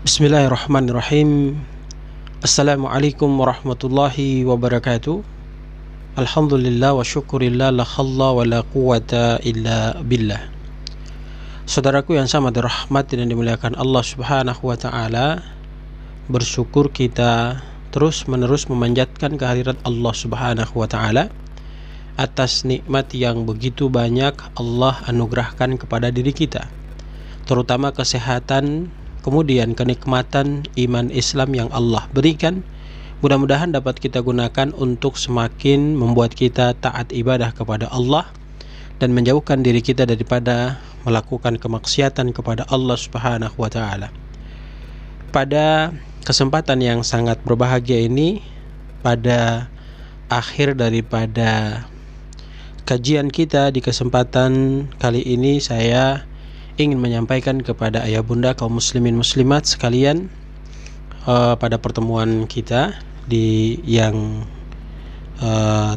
Bismillahirrahmanirrahim. Assalamualaikum warahmatullahi wabarakatuh. Alhamdulillah wa syukurillah la khalla wa la quwata illa billah. Saudaraku yang sama dirahmati dan dimuliakan Allah Subhanahu wa taala, bersyukur kita terus-menerus memanjatkan kehadirat Allah Subhanahu wa taala atas nikmat yang begitu banyak Allah anugerahkan kepada diri kita, terutama kesehatan, kemudian kenikmatan iman Islam yang Allah berikan. Mudah-mudahan dapat kita gunakan untuk semakin membuat kita taat ibadah kepada Allah dan menjauhkan diri kita daripada melakukan kemaksiatan kepada Allah Subhanahu wa taala. Pada kesempatan yang sangat berbahagia ini, pada akhir daripada kajian kita di kesempatan kali ini, saya ingin menyampaikan kepada ayah bunda kaum muslimin muslimat sekalian, pada pertemuan kita di yang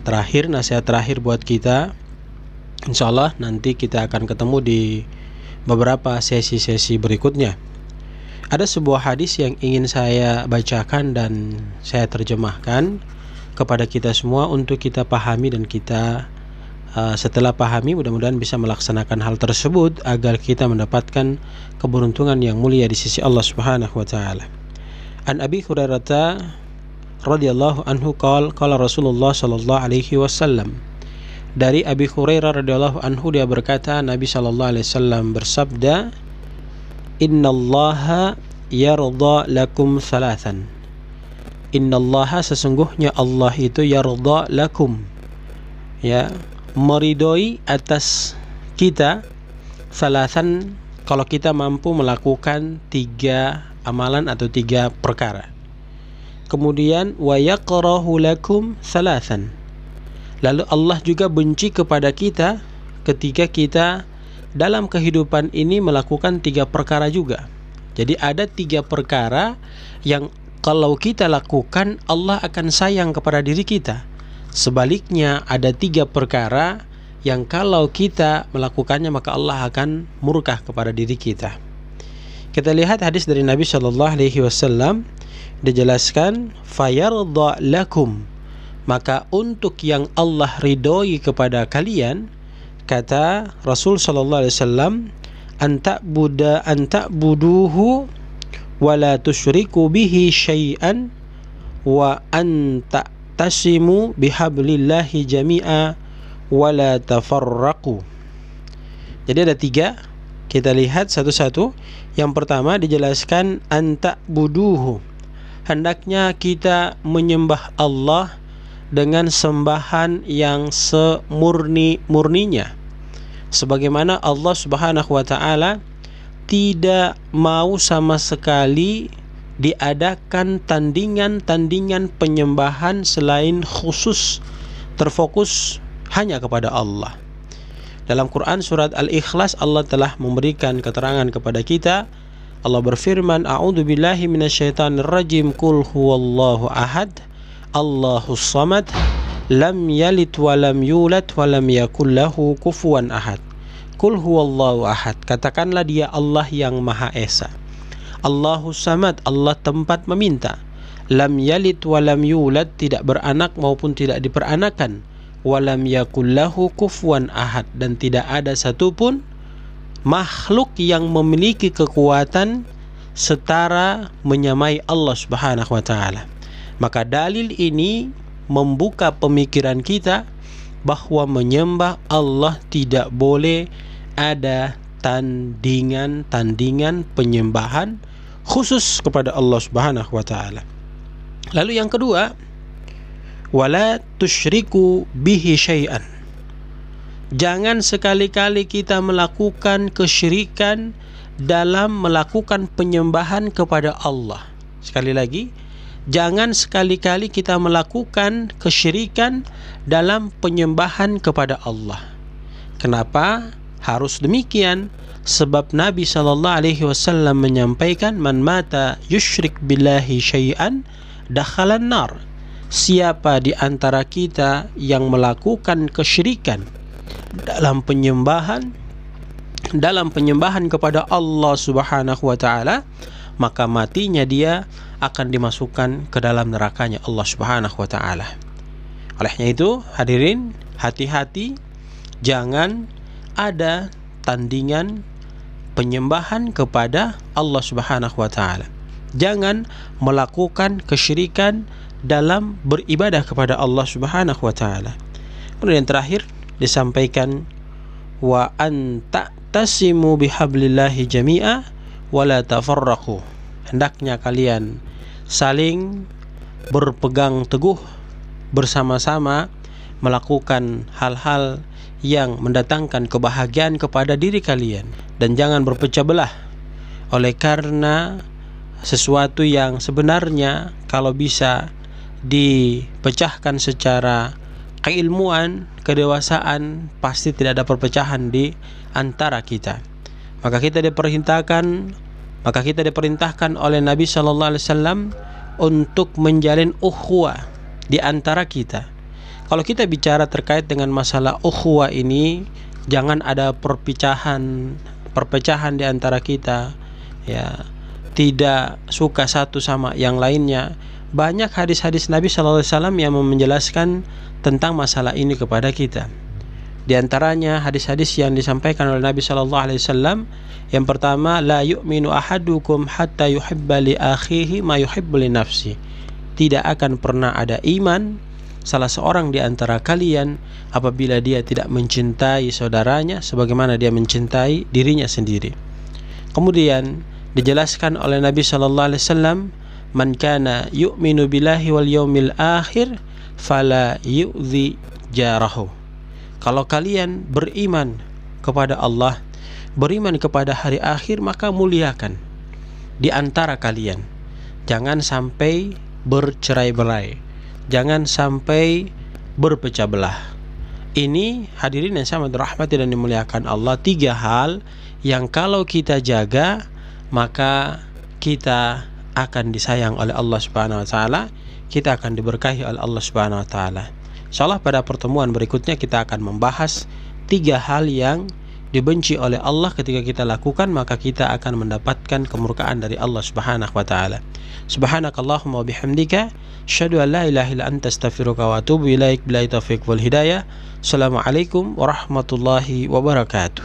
terakhir, nasihat terakhir buat kita. Insyaallah nanti kita akan ketemu di beberapa sesi-sesi berikutnya. Ada sebuah hadis yang ingin saya bacakan dan saya terjemahkan kepada kita semua untuk kita pahami, dan kita setelah pahami mudah-mudahan bisa melaksanakan hal tersebut agar kita mendapatkan keberuntungan yang mulia di sisi Allah Subhanahu wa taala. An Abi Hurairah radhiyallahu anhu qala Rasulullah sallallahu alaihi wasallam. Dari Abi Hurairah radhiyallahu anhu, dia berkata, Nabi sallallahu alaihi wasallam bersabda, "Innallaha yarda lakum thalathan." Innallaha, sesungguhnya Allah itu yarda lakum, ya, meridhoi atas kita, salasan, kalau kita mampu melakukan 3 amalan atau 3 perkara. Kemudian wa yakrahu lakum salasan, lalu Allah juga benci kepada kita ketika kita dalam kehidupan ini melakukan 3 perkara juga. Jadi ada 3 perkara yang kalau kita lakukan Allah akan sayang kepada diri kita. Sebaliknya ada 3 perkara yang kalau kita melakukannya maka Allah akan murka kepada diri kita. Kita lihat hadis dari Nabi sallallahu alaihi wasallam, dijelaskan fayarda lakum, maka untuk yang Allah ridhoi kepada kalian, kata Rasul sallallahu alaihi wasallam, anta'buduhu wa la tusyriku bihi syai'an wa tasimu bihablillahi jami'a wala tafarraqu. Jadi ada 3, kita lihat satu-satu. Yang pertama dijelaskan anta'buduhu, hendaknya kita menyembah Allah dengan sembahan yang semurni-murninya, sebagaimana Allah Subhanahu wa taala tidak mau sama sekali diadakan tandingan-tandingan penyembahan selain khusus terfokus hanya kepada Allah. Dalam Quran surat Al-Ikhlas Allah telah memberikan keterangan kepada kita. Allah berfirman, a'udzubillahi minasyaitonirrajim, qul huwallahu ahad, Allahus samad, lam yalid wa lam yulad wa lam yakul lahu kufuwan ahad. Qul huwallahu ahad, katakanlah dia Allah yang Maha Esa. Allahus samad, Allah tempat meminta. Lam yalid wa lam yulad, tidak beranak maupun tidak diperanakan. Wa lam yakul lahu kufuwan ahad, dan tidak ada satupun makhluk yang memiliki kekuatan setara menyamai Allah Subhanahu wa taala. Maka dalil ini membuka pemikiran kita bahwa menyembah Allah tidak boleh ada tandingan penyembahan khusus kepada Allah Subhanahu wa taala. Lalu yang kedua, wala tusyriku bihi syai'an. Jangan sekali-kali kita melakukan kesyirikan dalam melakukan penyembahan kepada Allah. Sekali lagi, jangan sekali-kali kita melakukan kesyirikan dalam penyembahan kepada Allah. Kenapa harus demikian? Sebab Nabi sallallahu alaihi wasallam menyampaikan, man mata yusyrik billahi syai'an dakhalan nar. Siapa di antara kita yang melakukan kesyirikan dalam penyembahan kepada Allah Subhanahu wa taala, maka matinya dia akan dimasukkan ke dalam nerakanya Allah Subhanahu wa taala. Olehnya itu, hadirin, hati-hati jangan ada tandingan penyembahan kepada Allah Subhanahu wa taala. Jangan melakukan kesyirikan dalam beribadah kepada Allah Subhanahu wa taala. Kemudian terakhir disampaikan wa anta'tasimu bihablillahi jami'a wa la tafarraqu. Hendaknya kalian saling berpegang teguh bersama-sama melakukan hal-hal yang mendatangkan kebahagiaan kepada diri kalian, dan jangan berpecah belah oleh karena sesuatu yang sebenarnya kalau bisa dipecahkan secara keilmuan, kedewasaan, pasti tidak ada perpecahan di antara kita. Maka kita diperintahkan oleh Nabi sallallahu alaihi wasallam untuk menjalin ukhuwah di antara kita. Kalau kita bicara terkait dengan masalah ukhuwah ini, jangan ada perpecahan di antara kita, ya, tidak suka satu sama yang lainnya. Banyak hadis-hadis Nabi sallallahu alaihi wasallam yang menjelaskan tentang masalah ini kepada kita. Di antaranya hadis-hadis yang disampaikan oleh Nabi sallallahu alaihi wasallam, yang pertama, la yu'minu ahadukum hatta yuhibba li akhihi ma yuhibbu li nafsi. Tidak akan pernah ada iman salah seorang di antara kalian apabila dia tidak mencintai saudaranya sebagaimana dia mencintai dirinya sendiri. Kemudian dijelaskan oleh Nabi sallallahu alaihi wasallam, man kana yu'minu billahi wal yaumil akhir fala yu'dhi jarahu. Kalau kalian beriman kepada Allah, beriman kepada hari akhir, maka muliakan di antara kalian. Jangan sampai bercerai-berai, jangan sampai berpecah belah. Ini hadirin yang sama dirahmati dan dimuliakan Allah, 3 hal yang kalau kita jaga maka kita akan disayang oleh Allah Subhanahu wa taala, kita akan diberkahi oleh Allah Subhanahu wa taala. Insyaallah pada pertemuan berikutnya kita akan membahas 3 hal yang dibenci oleh Allah. Ketika kita lakukan maka kita akan mendapatkan kemurkaan dari Allah Subhanahu wa taala. Subhanakallahumma wa bihamdika asyhadu an la ilaha illa anta astaghfiruka wa atubu ilaik. Billahi taufiq wal hidayah. Assalamualaikum warahmatullahi wabarakatuh.